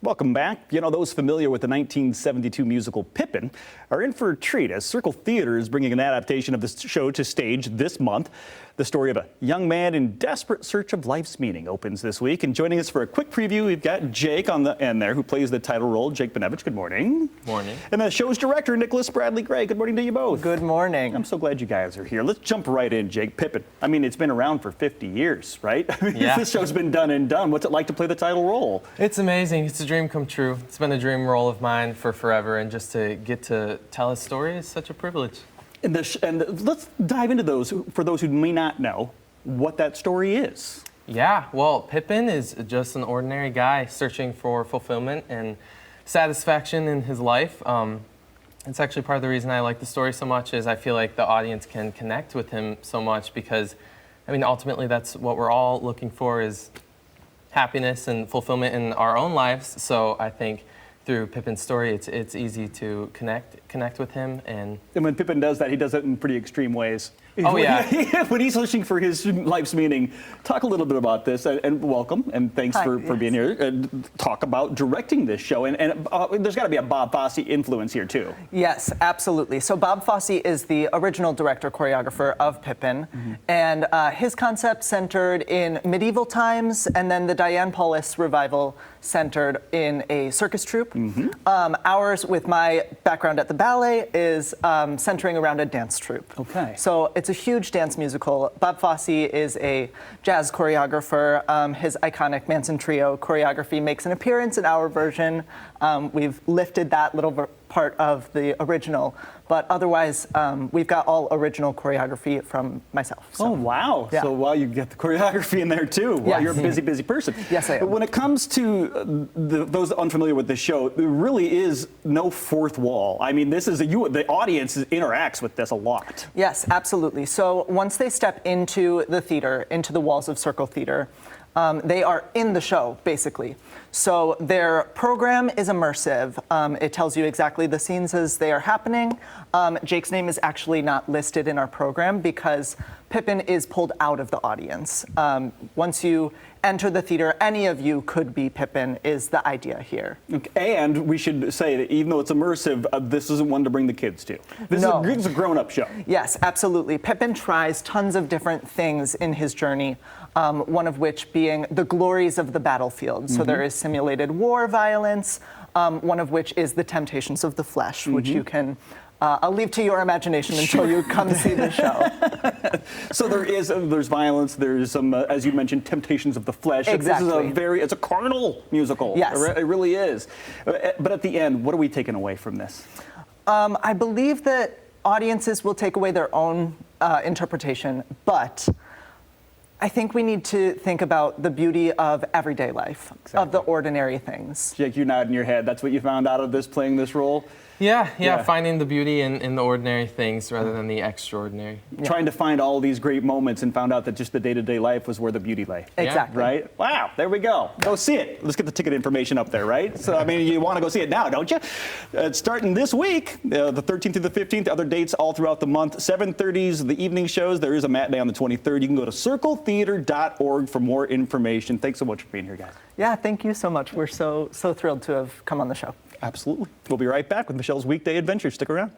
Welcome back. You know, those familiar with the 1972 musical Pippin are in for a treat as Circle Theater is bringing an adaptation of the show to stage this month. The story of a young man in desperate search of life's meaning opens this week. And joining us for a quick preview, we've got Jake on the end there, who plays the title role, Jake Benevich. Good morning. Morning. And the show's director, Nicholas Bradley Gray. Good morning to you both. Good morning. I'm so glad you guys are here. Let's jump right in, Jake. Pippin. I mean, it's been around for 50 years, right? I mean, yeah. This show's been done and done. What's it like to play the title role? It's amazing. It's a dream come true. It's been a dream role of mine for forever, and just to get to tell a story is such a privilege. And let's dive into those, for those who may not know what that story is. Yeah, well, Pippin is just an ordinary guy searching for fulfillment and satisfaction in his life. It's actually part of the reason I like the story so much is I feel like the audience can connect with him so much because, I mean, ultimately that's what we're all looking for is happiness and fulfillment in our own lives. So I think through Pippin's story, it's easy to connect with him. And when Pippin does that, he does it in pretty extreme ways. Oh, yeah. When he's searching for his life's meaning, talk a little bit about this, and welcome, and thanks for being here. And talk about directing this show, and there's got to be a Bob Fosse influence here, too. Yes, absolutely. So Bob Fosse is the original director-choreographer of Pippin, and his concept centered in medieval times, and then the Diane Paulus revival centered in a circus troupe. Ours, with my background at the ballet, is centering around a dance troupe. Okay. So it's a huge dance musical. Bob Fosse is a jazz choreographer. His iconic Manson Trio choreography makes an appearance in our version. We've lifted that little part of the original, but otherwise we've got all original choreography from myself. So. Oh, wow. Yeah. So, wow, you get the choreography in there, too. Wow, yes. You're a busy, busy person. Yes, I am. But when it comes to those unfamiliar with the show, there really is no fourth wall. I mean, this is the audience interacts with this a lot. Yes, absolutely. So once they step into the theater, into the walls of Circle Theater, they are in the show, basically. So their program is immersive. It tells you exactly the scenes as they are happening. Jake's name is actually not listed in our program because Pippin is pulled out of the audience. Once you enter the theater, any of you could be Pippin is the idea here. Okay. And we should say that even though it's immersive, this isn't one to bring the kids to. This is a grown-up show. Yes, absolutely. Pippin tries tons of different things in his journey, one of which being the glories of the battlefield. So there is simulated war violence, one of which is the temptations of the flesh, which you can I'll leave to your imagination until you come see the show. So there's violence, there's some, as you mentioned, temptations of the flesh. Exactly. This is it's a carnal musical. Yes. It really is. But at the end, what are we taking away from this? I believe that audiences will take away their own interpretation, but I think we need to think about the beauty of everyday life, of the ordinary things. Jake, you're nodding your head. That's what you found out of this, playing this role? Yeah, finding the beauty in the ordinary things rather than the extraordinary. Trying to find all these great moments and found out that just the day-to-day life was where the beauty lay. Exactly. Right? Wow, there we go. Go see it. Let's get the ticket information up there, right? So, I mean, you want to go see it now, don't you? It's starting this week, the 13th through the 15th. Other dates all throughout the month. 7:30s, the evening shows. There is a matinee on the 23rd. You can go to circletheater.org for more information. Thanks so much for being here, guys. Yeah, thank you so much. We're so thrilled to have come on the show. Absolutely. We'll be right back with Michelle's Weekday Adventure. Stick around.